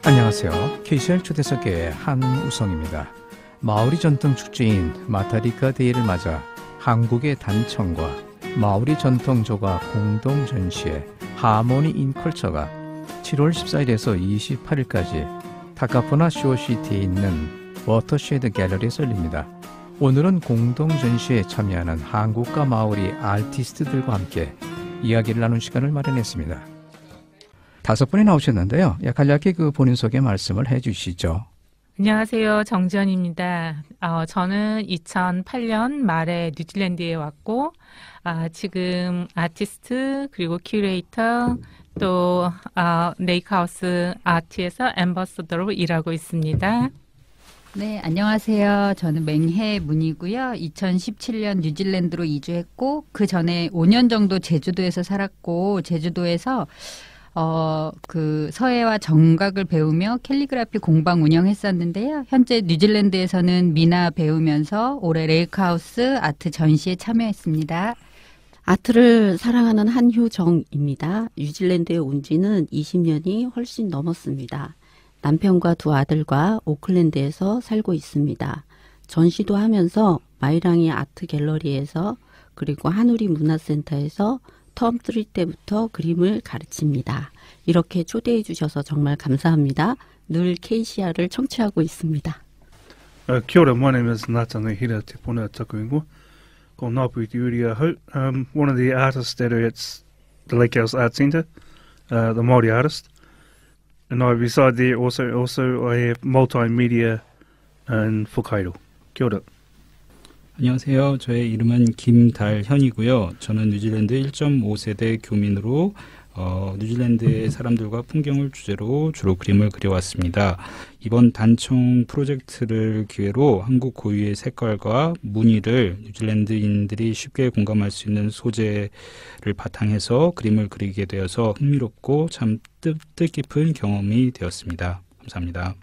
안녕하세요. KCR 초대석의 한우성입니다. 마오리 전통 축제인 마타리카 데이를 맞아 한국의 단청과 마오리 전통 조각 공동 전시회 하모니 인 컬처가 7월 14일에서 28일까지 타카푸나 쇼시티에 있는 워터쉐드 갤러리에서 열립니다. 오늘은 공동 전시회에 참여하는 한국과 마오리 아티스트들과 함께 이야기를 나눈 시간을 마련했습니다. 5분이 나오셨는데요. 간략히 본인 소개 말씀을 해주시죠. 안녕하세요. 정지연입니다. 저는 2008년 말에 뉴질랜드에 왔고 지금 아티스트 그리고 큐레이터 또 레이크하우스 아트에서 앰버서더로 일하고 있습니다. 네, 안녕하세요. 저는 맹혜문이고요. 2017년 뉴질랜드로 이주했고 그 전에 5년 정도 제주도에서 살았고 제주도에서 서예와 정각을 배우며 캘리그라피 공방 운영했었는데요. 현재 뉴질랜드에서는 미나 배우면서 올해 레이크하우스 아트 전시에 참여했습니다. 아트를 사랑하는 한효정입니다. 뉴질랜드에 온 지는 20년이 훨씬 넘었습니다. 남편과 두 아들과 오클랜드에서 살고 있습니다. 전시도 하면서 마이랑이 아트 갤러리에서 그리고 한우리 문화센터에서 텀3 때부터 그림을 가르칩니다. 이렇게 초대해 주셔서 정말 감사합니다. 늘 KCR을 청취하고 있습니다. Kia ora, my name is Natanga Hira Te Pona Takuingo. Ko Ngāpu Te Uria Hau. One of the artists that are at the Lake House Art Centre, the Māori artist. And I, beside there, also I have multimedia in Whakairo. Kia ora. 안녕하세요. 저의 이름은 김달현이고요. 저는 뉴질랜드 1.5세대 교민으로 뉴질랜드의 사람들과 풍경을 주제로 주로 그림을 그려왔습니다. 이번 단청 프로젝트를 기회로 한국 고유의 색깔과 무늬를 뉴질랜드인들이 쉽게 공감할 수 있는 소재를 바탕해서 그림을 그리게 되어서 흥미롭고 참 뜻깊은 경험이 되었습니다. 감사합니다.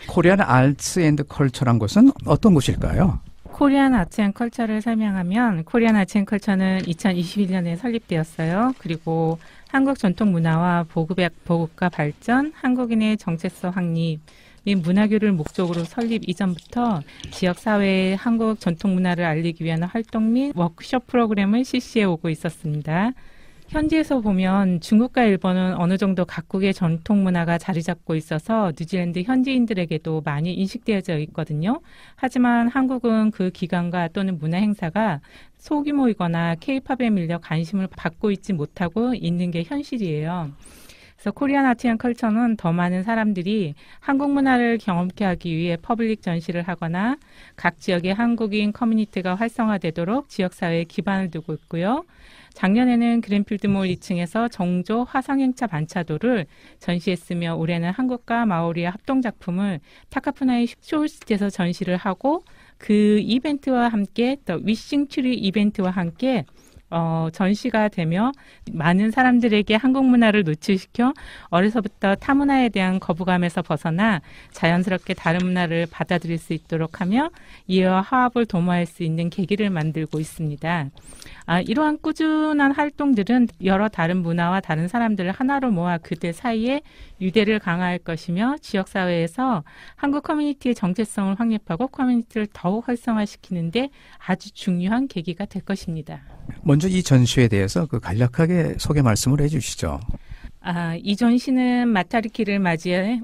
코리안 아트 앤드 컬처란 곳은 어떤 곳일까요? 코리안 아트 앤 컬처를 설명하면 코리안 아트 앤 컬처는 2021년에 설립되었어요. 그리고 한국 전통 문화와 보급과 발전, 한국인의 정체성 확립 및 문화교류를 목적으로 설립 이전부터 지역사회에 한국 전통 문화를 알리기 위한 활동 및 워크숍 프로그램을 실시해 오고 있었습니다. 현지에서 보면 중국과 일본은 어느 정도 각국의 전통 문화가 자리 잡고 있어서 뉴질랜드 현지인들에게도 많이 인식되어져 있거든요. 하지만 한국은 그 기관과 또는 문화 행사가 소규모이거나 K-팝에 밀려 관심을 받고 있지 못하고 있는 게 현실이에요. 그래서 코리안 아트 앤 컬처는 더 많은 사람들이 한국 문화를 경험케 하기 위해 퍼블릭 전시를 하거나 각 지역의 한국인 커뮤니티가 활성화되도록 지역사회에 기반을 두고 있고요. 작년에는 그린필드몰 2층에서 정조 화성행차 반차도를 전시했으며 올해는 한국과 마오리의 합동작품을 타카푸나의 쇼시티에서 전시를 하고 그 이벤트와 함께 또 위싱 트리 이벤트와 함께 전시가 되며 많은 사람들에게 한국 문화를 노출시켜 어려서부터 타 문화에 대한 거부감에서 벗어나 자연스럽게 다른 문화를 받아들일 수 있도록 하며 이와 화합을 도모할 수 있는 계기를 만들고 있습니다. 이러한 꾸준한 활동들은 여러 다른 문화와 다른 사람들을 하나로 모아 그들 사이에 유대를 강화할 것이며 지역사회에서 한국 커뮤니티의 정체성을 확립하고 커뮤니티를 더욱 활성화시키는데 아주 중요한 계기가 될 것입니다. 먼저 이 전시에 대해서 간략하게 소개 말씀을 해주시죠. 이 전시는 마타리키를 맞이해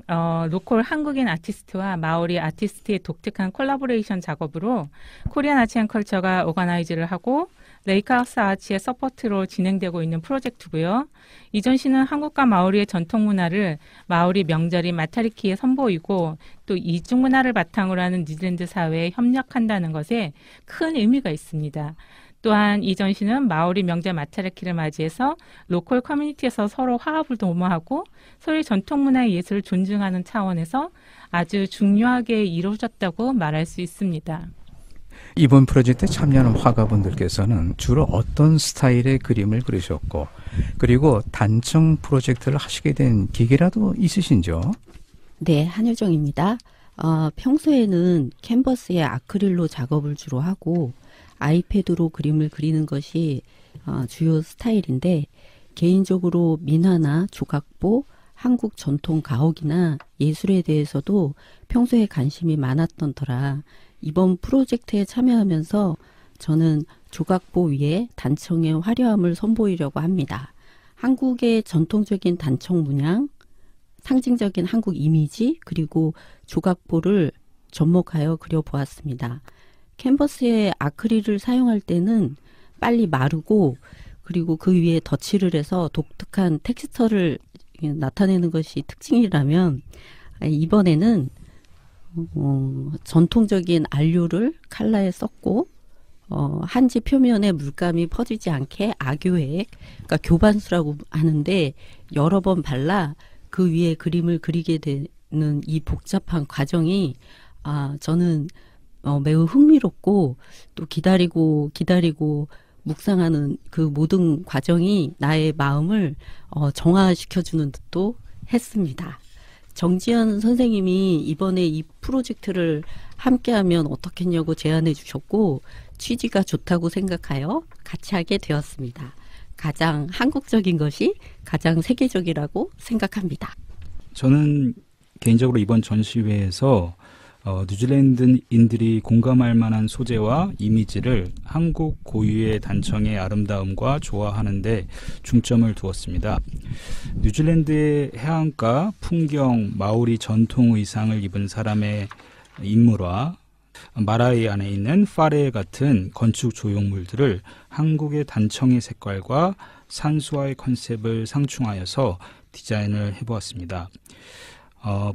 로컬 한국인 아티스트와 마오리 아티스트의 독특한 콜라보레이션 작업으로 코리안 아트 앤 컬처가 오거나이즈를 하고 레이크하우스 아트의 서포트로 진행되고 있는 프로젝트고요. 이 전시는 한국과 마오리의 전통 문화를 마오리 명절인 마타리키에 선보이고 또 이중 문화를 바탕으로 하는 뉴질랜드 사회에 협력한다는 것에 큰 의미가 있습니다. 또한 이 전시는 마오리 명절 마타리키를 맞이해서 로컬 커뮤니티에서 서로 화합을 도모하고 서로의 전통 문화의 예술을 존중하는 차원에서 아주 중요하게 이루어졌다고 말할 수 있습니다. 이번 프로젝트에 참여하는 화가분들께서는 주로 어떤 스타일의 그림을 그리셨고 그리고 단청 프로젝트를 하시게 된 계기라도 있으신지요? 네, 한효정입니다. 평소에는 캔버스에 아크릴로 작업을 주로 하고 아이패드로 그림을 그리는 것이 주요 스타일인데 개인적으로 민화나 조각보, 한국 전통 가옥이나 예술에 대해서도 평소에 관심이 많았던 터라 이번 프로젝트에 참여하면서 저는 조각보 위에 단청의 화려함을 선보이려고 합니다. 한국의 전통적인 단청 문양, 상징적인 한국 이미지, 그리고 조각보를 접목하여 그려보았습니다. 캔버스에 아크릴을 사용할 때는 빨리 마르고 그리고 그 위에 덧칠을 해서 독특한 텍스처를 나타내는 것이 특징이라면 이번에는 전통적인 안료를 칼라에 썼고 한지 표면에 물감이 퍼지지 않게 악유액, 그러니까 교반수라고 하는데 여러 번 발라 그 위에 그림을 그리게 되는 이 복잡한 과정이 저는 매우 흥미롭고 또 기다리고 묵상하는 그 모든 과정이 나의 마음을 정화시켜주는 듯도 했습니다. 정지현 선생님이 이번에 이 프로젝트를 함께하면 어떻겠냐고 제안해 주셨고 취지가 좋다고 생각하여 같이 하게 되었습니다. 가장 한국적인 것이 가장 세계적이라고 생각합니다. 저는 개인적으로 이번 전시회에서 뉴질랜드인들이 공감할 만한 소재와 이미지를 한국 고유의 단청의 아름다움과 좋아하는데 중점을 두었습니다. 뉴질랜드의 해안가, 풍경, 마오리 전통 의상을 입은 사람의 인물화, 마라이 안에 있는 파레 같은 건축 조형물들을 한국의 단청의 색깔과 산수화의 컨셉을 상충하여서 디자인을 해보았습니다.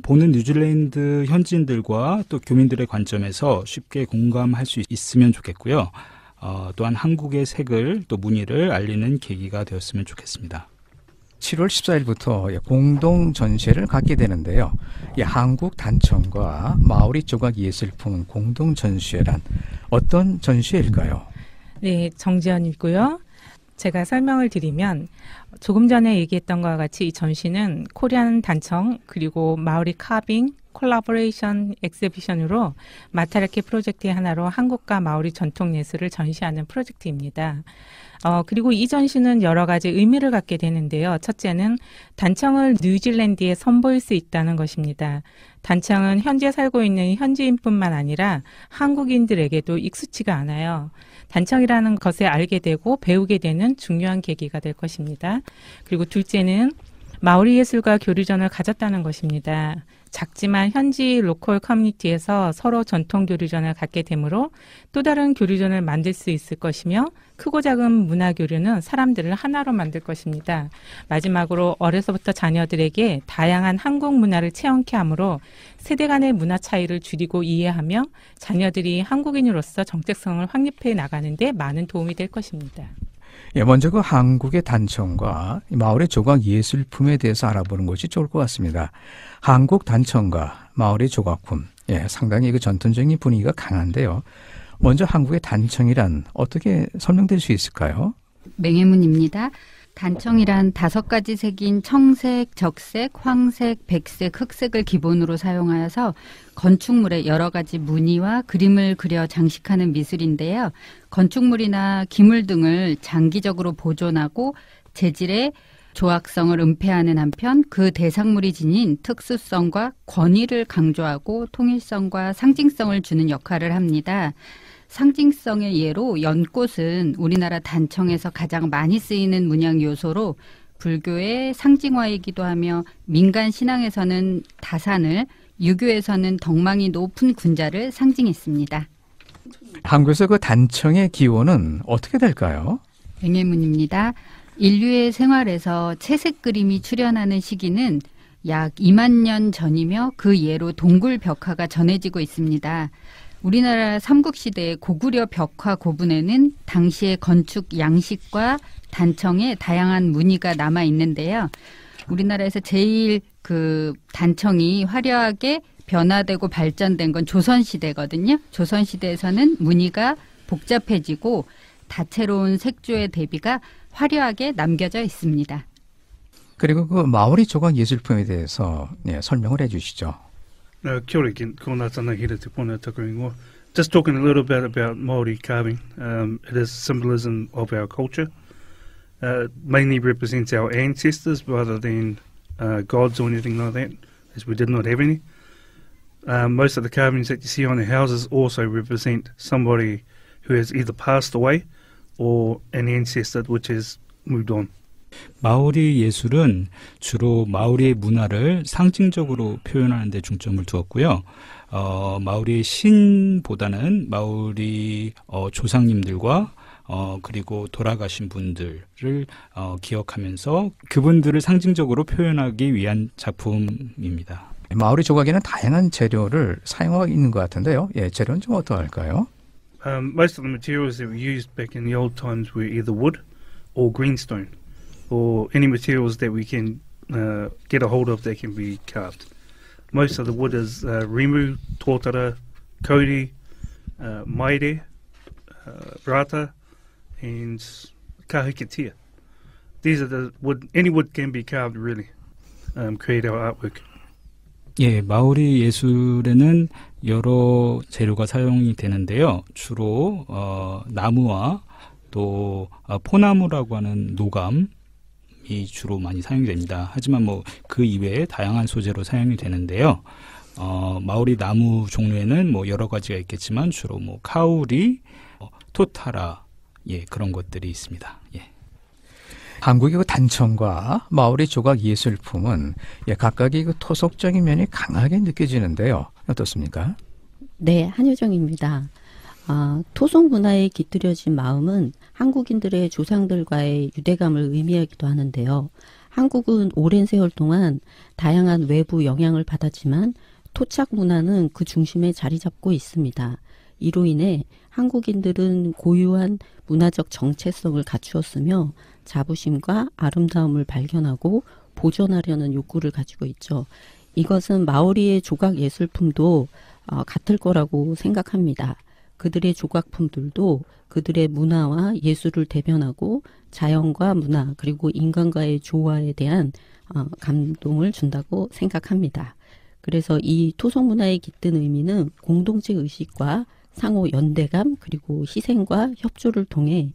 보는 뉴질랜드 현지인들과 또 교민들의 관점에서 쉽게 공감할 수 있으면 좋겠고요. 또한 한국의 색을 또 무늬를 알리는 계기가 되었으면 좋겠습니다. 7월 14일부터 공동 전시회를 갖게 되는데요. 한국 단청과 마오리 조각 예술품 공동 전시회란 어떤 전시회일까요? 네, 정지연이고요. 제가 설명을 드리면 조금 전에 얘기했던 것과 같이 이 전시는 코리안 단청 그리고 마오리 카빙 콜라보레이션 엑스비션으로 마타라키 프로젝트의 하나로 한국과 마오리 전통 예술을 전시하는 프로젝트입니다. 그리고 이 전시는 여러 가지 의미를 갖게 되는데요. 첫째는 단청을 뉴질랜드에 선보일 수 있다는 것입니다. 단청은 현재 살고 있는 현지인뿐만 아니라 한국인들에게도 익숙치가 않아요. 단청이라는 것을 알게 되고 배우게 되는 중요한 계기가 될 것입니다. 그리고 둘째는 마오리 예술가 교류전을 가졌다는 것입니다. 작지만 현지 로컬 커뮤니티에서 서로 전통 교류전을 갖게 되므로 또 다른 교류전을 만들 수 있을 것이며 크고 작은 문화 교류는 사람들을 하나로 만들 것입니다. 마지막으로 어려서부터 자녀들에게 다양한 한국 문화를 체험케 하므로 세대 간의 문화 차이를 줄이고 이해하며 자녀들이 한국인으로서 정체성을 확립해 나가는 데 많은 도움이 될 것입니다. 먼저 그 한국의 단청과 마오리 조각 예술품에 대해서 알아보는 것이 좋을 것 같습니다. 한국 단청과 마오리 조각품, 상당히 그 전통적인 분위기가 강한데요. 먼저 한국의 단청이란 어떻게 설명될 수 있을까요? 맹해문입니다. 단청이란 5가지 색인 청색, 적색, 황색, 백색, 흑색을 기본으로 사용하여서 건축물에 여러 가지 무늬와 그림을 그려 장식하는 미술인데요. 건축물이나 기물 등을 장기적으로 보존하고 재질의 조악성을 은폐하는 한편 그 대상물이 지닌 특수성과 권위를 강조하고 통일성과 상징성을 주는 역할을 합니다. 상징성의 예로 연꽃은 우리나라 단청에서 가장 많이 쓰이는 문양 요소로 불교의 상징화이기도 하며 민간 신앙에서는 다산을, 유교에서는 덕망이 높은 군자를 상징했습니다. 한국에서 그 단청의 기원은 어떻게 될까요? 맹해문입니다. 인류의 생활에서 채색 그림이 출현하는 시기는 약 2만 년 전이며 그 예로 동굴 벽화가 전해지고 있습니다. 우리나라 삼국시대의 고구려 벽화 고분에는 당시의 건축 양식과 단청의 다양한 무늬가 남아 있는데요. 우리나라에서 제일 그 단청이 화려하게 변화되고 발전된 건 조선시대거든요. 조선시대에서는 무늬가 복잡해지고 다채로운 색조의 대비가 화려하게 남겨져 있습니다. 그리고 그 마오리 조각 예술품에 대해서 설명을 해주시죠. Kia ora, ko ngā tana hira te pōna taku ingoa. Just talking a little bit about Māori carving. It is symbolism of our culture. Mainly represents our ancestors rather than gods or anything like that, as we did not have any. Most of the carvings that you see on the houses also represent somebody who has either passed away or an ancestor which has moved on. 마오리 예술은 주로 마오리의 문화를 상징적으로 표현하는 데 중점을 두었고요. 마오리 신보다는 마오리 조상님들과 그리고 돌아가신 분들을 기억하면서 그분들을 상징적으로 표현하기 위한 작품입니다. 마오리 조각에는 다양한 재료를 사용하고 있는 것 같은데요. 예, 재료는 좀 어떠할까요? Most of the materials that were used back in the old times were either wood or greenstone, or any materials that we can get a hold of that can be carved. Most of the wood is rimu, tōtara, kauri, maire, rata, and kahikatea. These are the wood. Any wood can be carved, really. Create our artwork. 예, 마오리 예술에는 여러 재료가 사용이 되는데요. 주로 나무와 또 포나무라고 하는 노감이 주로 많이 사용이 됩니다. 하지만 뭐 그 이외에 다양한 소재로 사용이 되는데요. 마오리 나무 종류에는 뭐 여러 가지가 있겠지만 주로 뭐 카우리, 토타라, 예, 그런 것들이 있습니다. 예. 한국의 그 단청과 마오리 조각 예술품은 각각의 그 토속적인 면이 강하게 느껴지는데요. 어떻습니까? 네, 한효정입니다. 토속 문화에 깃들여진 마음은 한국인들의 조상들과의 유대감을 의미하기도 하는데요. 한국은 오랜 세월 동안 다양한 외부 영향을 받았지만 토착 문화는 그 중심에 자리 잡고 있습니다. 이로 인해 한국인들은 고유한 문화적 정체성을 갖추었으며 자부심과 아름다움을 발견하고 보존하려는 욕구를 가지고 있죠. 이것은 마오리의 조각 예술품도 같을 거라고 생각합니다. 그들의 조각품들도 그들의 문화와 예술을 대변하고 자연과 문화 그리고 인간과의 조화에 대한 감동을 준다고 생각합니다. 그래서 이 토속 문화에 깃든 의미는 공동체 의식과 상호 연대감 그리고 희생과 협조를 통해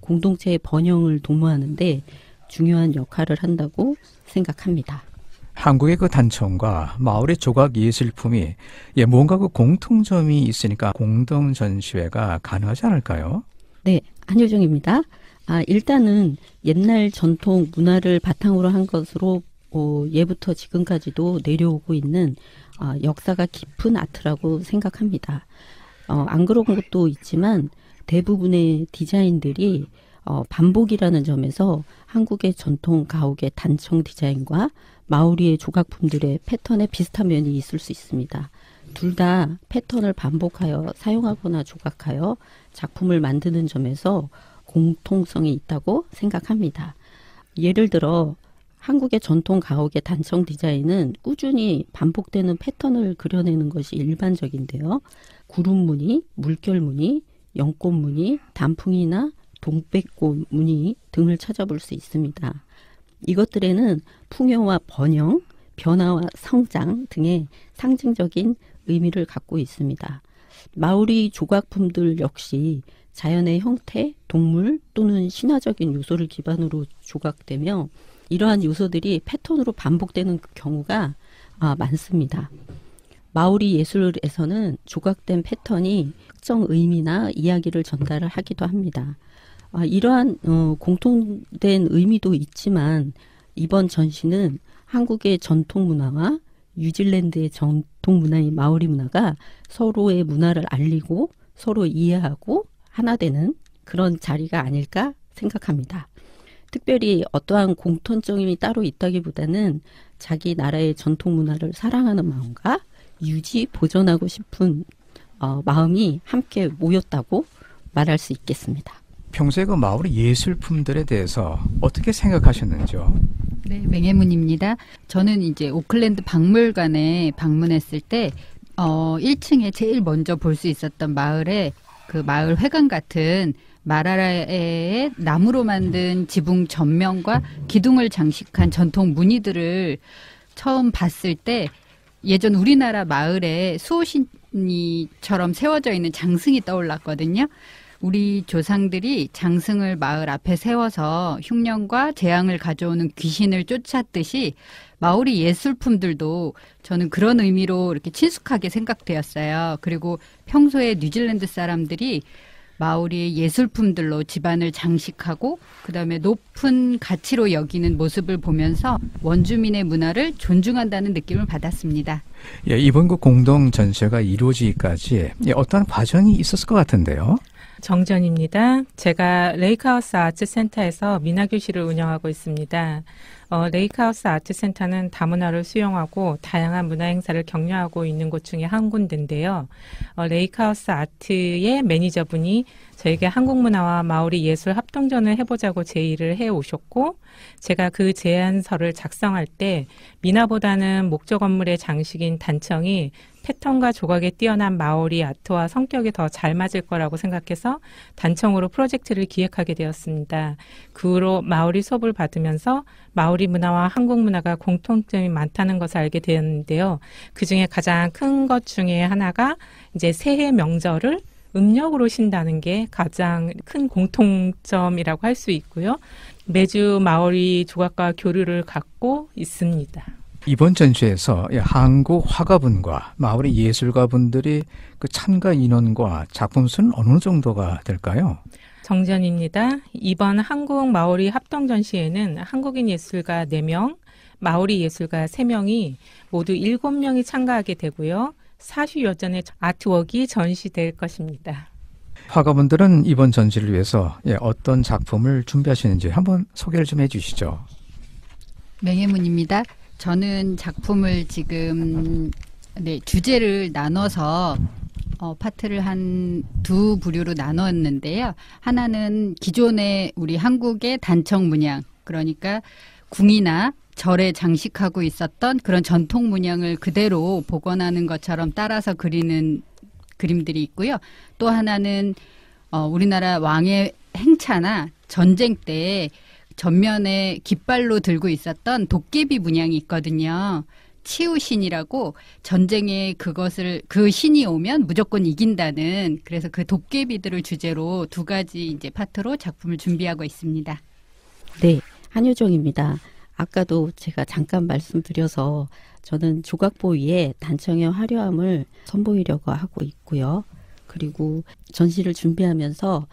공동체의 번영을 도모하는 데 중요한 역할을 한다고 생각합니다. 한국의 그 단청과 마오리 조각 예술품이 뭔가 그 공통점이 있으니까 공동 전시회가 가능하지 않을까요? 네, 한효정입니다. 일단은 옛날 전통 문화를 바탕으로 한 것으로 예부터 지금까지도 내려오고 있는 역사가 깊은 아트라고 생각합니다. 안 그런 것도 있지만 대부분의 디자인들이 반복이라는 점에서 한국의 전통 가옥의 단청 디자인과 마오리의 조각품들의 패턴에 비슷한 면이 있을 수 있습니다. 둘 다 패턴을 반복하여 사용하거나 조각하여 작품을 만드는 점에서 공통성이 있다고 생각합니다. 예를 들어 한국의 전통 가옥의 단청 디자인은 꾸준히 반복되는 패턴을 그려내는 것이 일반적인데요. 구름무늬, 물결무늬, 연꽃무늬, 단풍이나 동백꽃 무늬 등을 찾아볼 수 있습니다. 이것들에는 풍요와 번영, 변화와 성장 등의 상징적인 의미를 갖고 있습니다. 마오리 조각품들 역시 자연의 형태, 동물 또는 신화적인 요소를 기반으로 조각되며 이러한 요소들이 패턴으로 반복되는 경우가 많습니다. 마오리 예술에서는 조각된 패턴이 특정 의미나 이야기를 전달을 하기도 합니다. 이러한 공통된 의미도 있지만 이번 전시는 한국의 전통 문화와 뉴질랜드의 전통 문화인 마오리 문화가 서로의 문화를 알리고 서로 이해하고 하나 되는 그런 자리가 아닐까 생각합니다. 특별히 어떠한 공통점이 따로 있다기보다는 자기 나라의 전통 문화를 사랑하는 마음과 유지, 보존하고 싶은 마음이 함께 모였다고 말할 수 있겠습니다. 평소에 그 마오리 예술품들에 대해서 어떻게 생각하셨는지요? 네, 맹혜문입니다. 저는 이제 오클랜드 박물관에 방문했을 때 1층에 제일 먼저 볼 수 있었던 마을에 그 마을 회관 같은 마라라의 나무로 만든 지붕 전면과 기둥을 장식한 전통 무늬들을 처음 봤을 때 예전 우리나라 마을에 수호신이처럼 세워져 있는 장승이 떠올랐거든요. 우리 조상들이 장승을 마을 앞에 세워서 흉년과 재앙을 가져오는 귀신을 쫓았듯이 마오리 예술품들도 저는 그런 의미로 이렇게 친숙하게 생각되었어요. 그리고 평소에 뉴질랜드 사람들이 마오리의 예술품들로 집안을 장식하고 그다음에 높은 가치로 여기는 모습을 보면서 원주민의 문화를 존중한다는 느낌을 받았습니다. 예, 이번 그 공동 전시회가 이루어지기까지 어떤 과정이 있었을 것 같은데요. 정전입니다. 제가 레이크하우스 아트센터에서 미나교실을 운영하고 있습니다. 레이크하우스 아트센터는 다문화를 수용하고 다양한 문화 행사를 격려하고 있는 곳 중에 한 군데인데요. 레이크하우스 아트의 매니저분이 저에게 한국 문화와 마오리 예술 합동전을 해보자고 제의를 해오셨고 제가 그 제안서를 작성할 때 미나보다는 목조 건물의 장식인 단청이 패턴과 조각에 뛰어난 마오리 아트와 성격이 더 잘 맞을 거라고 생각해서 단청으로 프로젝트를 기획하게 되었습니다. 그 후로 마오리 수업을 받으면서 마오리 문화와 한국 문화가 공통점이 많다는 것을 알게 되었는데요. 그중에 가장 큰 것 중에 하나가 이제 새해 명절을 음력으로 신다는 게 가장 큰 공통점이라고 할 수 있고요. 매주 마오리 조각과 교류를 갖고 있습니다. 이번 전시회에서 한국 화가분과 마오리 예술가분들이 그 참가 인원과 작품 수는 어느 정도가 될까요? 정전입니다. 이번 한국 마오리 합동 전시회는 한국인 예술가 4명, 마오리 예술가 3명이 모두 7명이 참가하게 되고요. 40여 전의 아트웍이 전시될 것입니다. 화가분들은 이번 전시를 위해서 어떤 작품을 준비하시는지 한번 소개를 좀 해주시죠. 명예문입니다. 저는 작품을 지금 주제를 나눠서 파트를 한 두 부류로 나눴는데요. 하나는 기존의 우리 한국의 단청 문양, 그러니까 궁이나 절에 장식하고 있었던 그런 전통 문양을 그대로 복원하는 것처럼 따라서 그리는 그림들이 있고요. 또 하나는 우리나라 왕의 행차나 전쟁 때 전면에 깃발로 들고 있었던 도깨비 문양이 있거든요. 치우신이라고 전쟁에 그 신이 오면 무조건 이긴다는, 그래서 그 도깨비들을 주제로 2가지 이제 파트로 작품을 준비하고 있습니다. 네, 한효정입니다. 아까도 제가 잠깐 말씀드려서 저는 조각보 위에 단청의 화려함을 선보이려고 하고 있고요. 그리고 전시를 준비하면서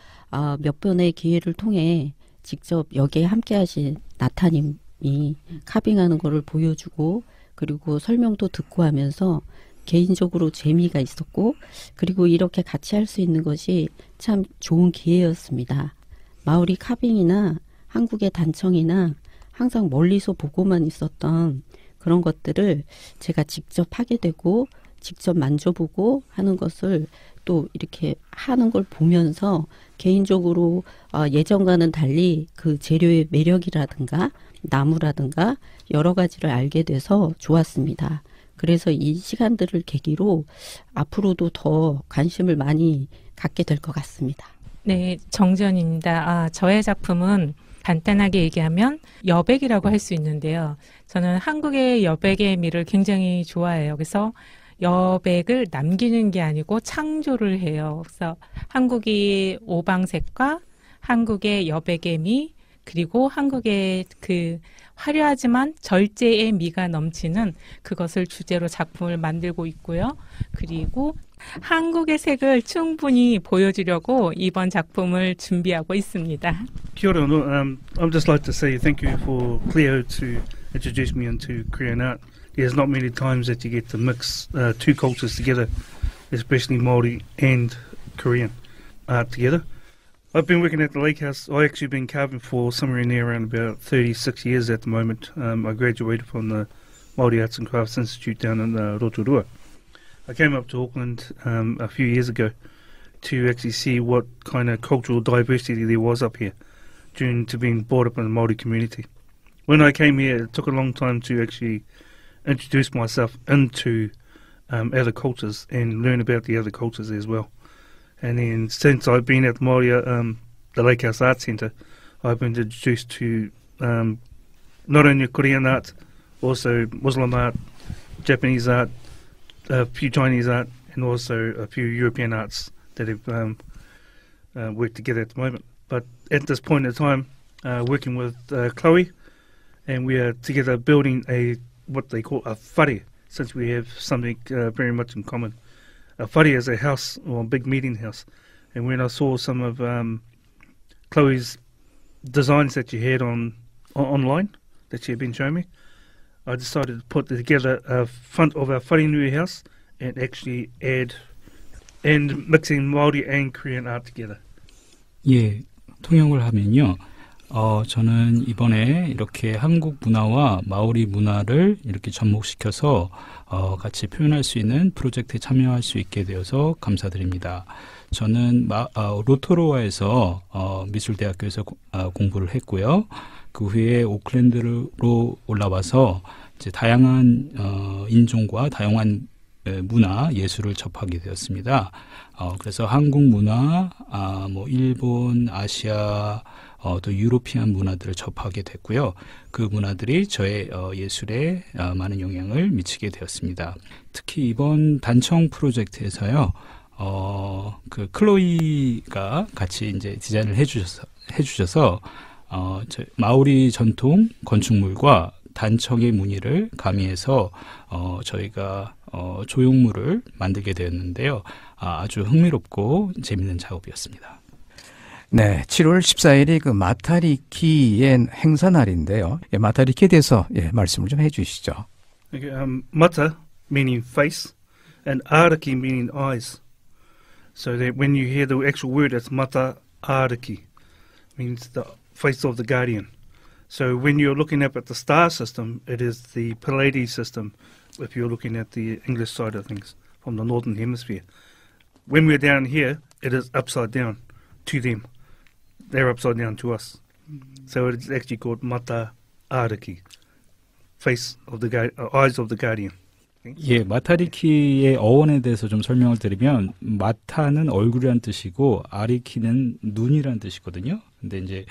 몇 번의 기회를 통해 직접 여기에 함께 하신 나타님이 카빙하는 거를 보여주고 그리고 설명도 듣고 하면서 개인적으로 재미가 있었고 그리고 이렇게 같이 할 수 있는 것이 참 좋은 기회였습니다. 마오리 카빙이나 한국의 단청이나 항상 멀리서 보고만 있었던 그런 것들을 제가 직접 하게 되고 직접 만져보고 하는 것을 또 이렇게 하는 걸 보면서 개인적으로 예전과는 달리 그 재료의 매력이라든가 나무라든가 여러 가지를 알게 돼서 좋았습니다. 그래서 이 시간들을 계기로 앞으로도 더 관심을 많이 갖게 될 것 같습니다. 네, 정전입니다. 저의 작품은 간단하게 얘기하면 여백이라고 할 수 있는데요. 저는 한국의 여백의 미를 굉장히 좋아해요. 그래서 여백을 남기는 게 아니고 창조를 해요. 그래서 한국의 오방색과 한국의 여백의 미, 그리고 한국의 그 화려하지만 절제의 미가 넘치는 그것을 주제로 작품을 만들고 있고요. 그리고 한국의 색을 충분히 보여주려고 이번 작품을 준비하고 있습니다. Kia ora, I'd just like to say thank you for Cleo to introduce me into Korean art. There's not many times that you get to mix two cultures together, especially Māori and Korean art together. I've been working at the Lake House. I've actually been carving for somewhere in there around about 36 years at the moment. I graduated from the Māori Arts and Crafts Institute down in Rotorua. I came up to Auckland a few years ago to actually see what kind of cultural diversity there was up here due to being brought up in the Māori community. When I came here, it took a long time to actually introduce myself into other cultures and learn about the other cultures as well. And then since I've been at the Lake House Art Centre, I've been introduced to not only Korean art, also Muslim art, Japanese art, a few Chinese art, and also a few European arts that have work together at the moment. But at this point in time, working with Chloe, and we are together building what they call a whare, since we have something very much in common. A whare is a house, or a big meeting house. And when I saw some of Chloe's designs that she had online, that she had been showing me, I decided to put together a front of our wharenui house and actually mixing Māori and Korean art together. 예, 통역을 하면요. 저는 이번에 이렇게 한국 문화와 마오리 문화를 이렇게 접목시켜서 같이 표현할 수 있는 프로젝트에 참여할 수 있게 되어서 감사드립니다. 저는 로토로아에서 미술대학교에서 공부를 했고요. 그 후에 오클랜드로 올라와서 이제 다양한 인종과 다양한 문화, 예술을 접하게 되었습니다. 그래서 한국 문화, 뭐 일본, 아시아, 또 유로피안 문화들을 접하게 됐고요. 그 문화들이 저의 예술에 많은 영향을 미치게 되었습니다. 특히 이번 단청 프로젝트에서요, 그 클로이가 같이 이제 디자인을 해주셔서 마오리 전통 건축물과 단청의 무늬를 가미해서 저희가 조형물을 만들게 되었는데요. 아주 흥미롭고 재미있는 작업이었습니다. 네, 7월 14일이 그 마타리키의 행사날인데요. 예, 마타리키에 대해서 말씀을 좀 해주시죠. Okay, mata meaning face, and araki meaning eyes. So that when you hear the actual word, it's mata araki, means the face of the guardian. So when you're looking up at the star system, it is the Pleiades system, if you're looking at the English side of things, from the northern hemisphere. When we're down here, it is upside down to them. They're upside down to us. So it's actually called mata araki, face of the eyes of the guardian. 예, 마타리키의 어원에 대해서 좀 설명을 드리면, 마타는 얼굴이란 뜻이고 아리키는 눈이란 뜻이거든요. 근데 이제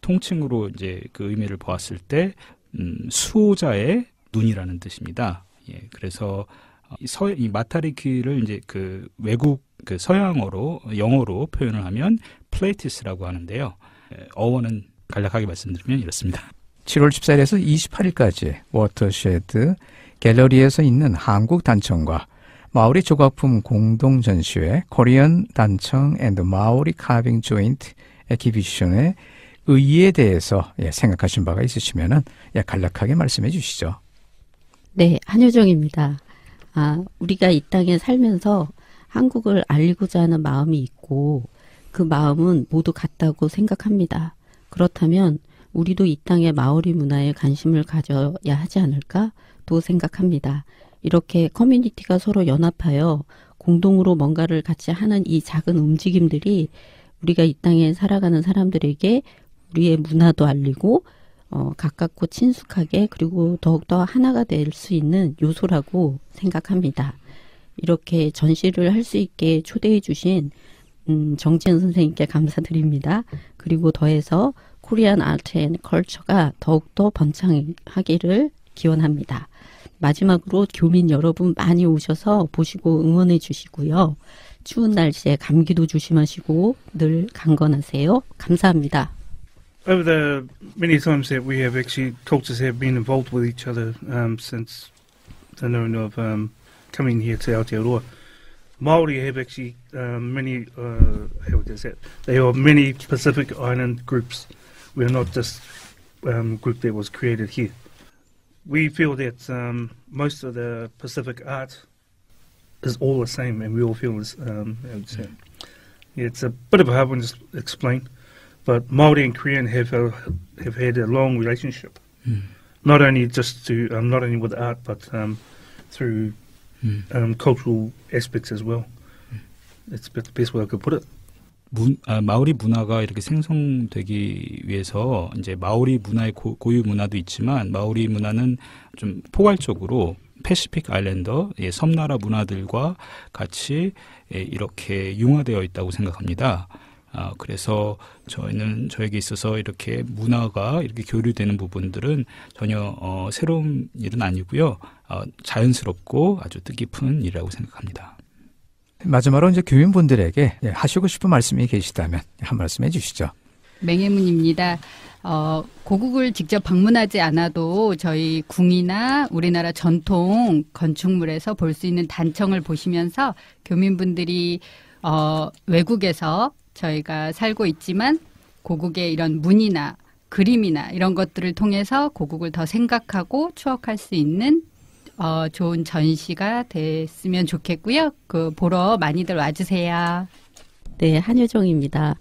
통칭으로 이제 그 의미를 보았을 때 수호자의 눈이라는 뜻입니다. 예, 그래서 이 마타리키를 이제 그 외국 그 서양어로 영어로 표현을 하면 플레이티스라고 하는데요. 어원은 간략하게 말씀드리면 이렇습니다. 7월 14일에서 28일까지 워터쉐드 갤러리에서 있는 한국 단청과 마오리 조각품 공동 전시회 코리안 단청 앤드 마오리 카빙 조인트 에키비션의 의의에 대해서 생각하신 바가 있으시면은 간략하게 말씀해 주시죠. 네, 한효정입니다. 우리가 이 땅에 살면서 한국을 알리고자 하는 마음이 있고 그 마음은 모두 같다고 생각합니다. 그렇다면 우리도 이 땅의 마오리 문화에 관심을 가져야 하지 않을까 또 생각합니다. 이렇게 커뮤니티가 서로 연합하여 공동으로 뭔가를 같이 하는 이 작은 움직임들이 우리가 이 땅에 살아가는 사람들에게 우리의 문화도 알리고 가깝고 친숙하게 그리고 더욱더 하나가 될 수 있는 요소라고 생각합니다. 이렇게 전시를 할 수 있게 초대해 주신 정지현 선생님께 감사드립니다. 그리고 더해서 코리안 아트 앤 컬처가 더욱더 번창하기를 기원합니다. 마지막으로 교민 여러분 많이 오셔서 보시고 응원해 주시고요. 추운 날씨에 감기도 조심하시고 늘 강건하세요. 감사합니다. Over the many times that we have actually, cultures have been involved with each other since the known of coming here to Aotearoa. Māori have actually many, how does that? There are many Pacific Island groups. We're not just group that was created here. We feel that most of the Pacific art is all the same, and we all feel this. It's a bit of a hard one to explain. But Māori and Korean have had a long relationship, not only with art, but through cultural aspects as well. It's the best way I could put it. 마오리 문화가 이렇게 생성되기 위해서 이제 마오리 문화의 고유 문화도 있지만 마오리 문화는 좀 포괄적으로 패시픽 아일랜더 섬나라 문화들과 같이 이렇게 융화되어 있다고 생각합니다. 그래서 저에게 있어서 이렇게 문화가 이렇게 교류되는 부분들은 전혀 새로운 일은 아니고요. 자연스럽고 아주 뜻깊은 일이라고 생각합니다. 마지막으로 이제 교민분들에게 하시고 싶은 말씀이 계시다면 한 말씀 해주시죠. 맹해문입니다. 고국을 직접 방문하지 않아도 저희 궁이나 우리나라 전통 건축물에서 볼 수 있는 단청을 보시면서 교민분들이 외국에서 저희가 살고 있지만 고국의 이런 문이나 그림이나 이런 것들을 통해서 고국을 더 생각하고 추억할 수 있는 좋은 전시가 됐으면 좋겠고요. 보러 많이들 와주세요. 네, 한효정입니다.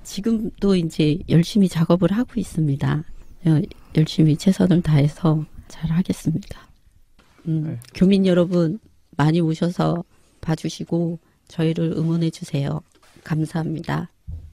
지금도 이제 열심히 작업을 하고 있습니다. 열심히 최선을 다해서 잘 하겠습니다. 교민 여러분 많이 오셔서 봐주시고 저희를 응원해 주세요. 감사합니다.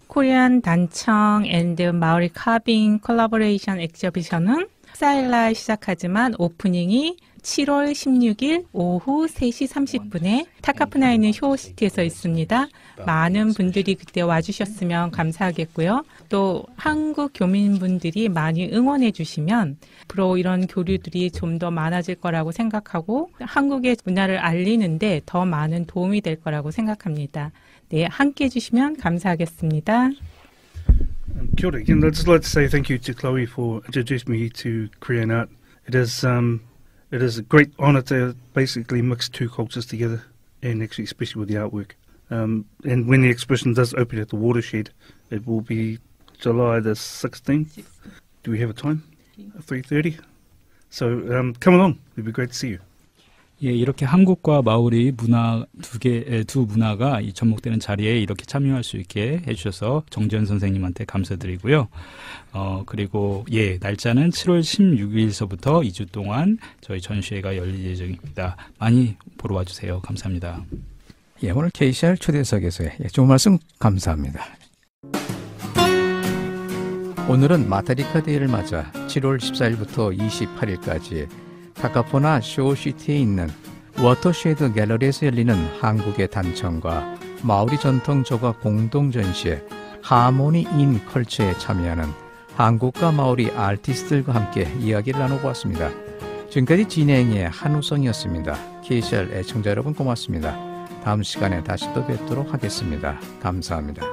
코리안 단청 앤드 마오리 카빙 콜라보레이션 엑지비션은 14일날 시작하지만 오프닝이 7월 16일 오후 3시 30분에 타카푸나에 있는 쇼시티에서 있습니다. 많은 분들이 그때 와주셨으면 감사하겠고요. 또 한국 교민분들이 많이 응원해 주시면 앞으로 이런 교류들이 좀 더 많아질 거라고 생각하고 한국의 문화를 알리는데 더 많은 도움이 될 거라고 생각합니다. 네, 함께 해주시면 감사하겠습니다. Kia ora. Again, I'd just like to say thank you to Chloe for introducing me to Korean art. It is a great honour to basically mix two cultures together, and actually especially with the artwork. And when the exhibition does open at the Watershed, it will be July the 16th. Do we have a time? 3:30. So come along. It'd be great to see you. 예, 이렇게 한국과 마오리 문화 두 문화가 이 접목되는 자리에 이렇게 참여할 수 있게 해주셔서 정지현 선생님한테 감사드리고요. 그리고 날짜는 7월 16일서부터 2주 동안 저희 전시회가 열릴 예정입니다. 많이 보러 와주세요. 감사합니다. 예, 오늘 KCR 초대석에서의 좋은 말씀 감사합니다. 오늘은 마타리카 데이를 맞아 7월 14일부터 28일까지 타카푸나 쇼시티에 있는 워터쉐드 갤러리에서 열리는 한국의 단청과 마오리 전통 조각 공동 전시회 하모니 인 컬처에 참여하는 한국과 마오리 아티스트들과 함께 이야기를 나눠보았습니다. 지금까지 진행의 한우성이었습니다. KCR 애청자 여러분 고맙습니다. 다음 시간에 다시 또 뵙도록 하겠습니다. 감사합니다.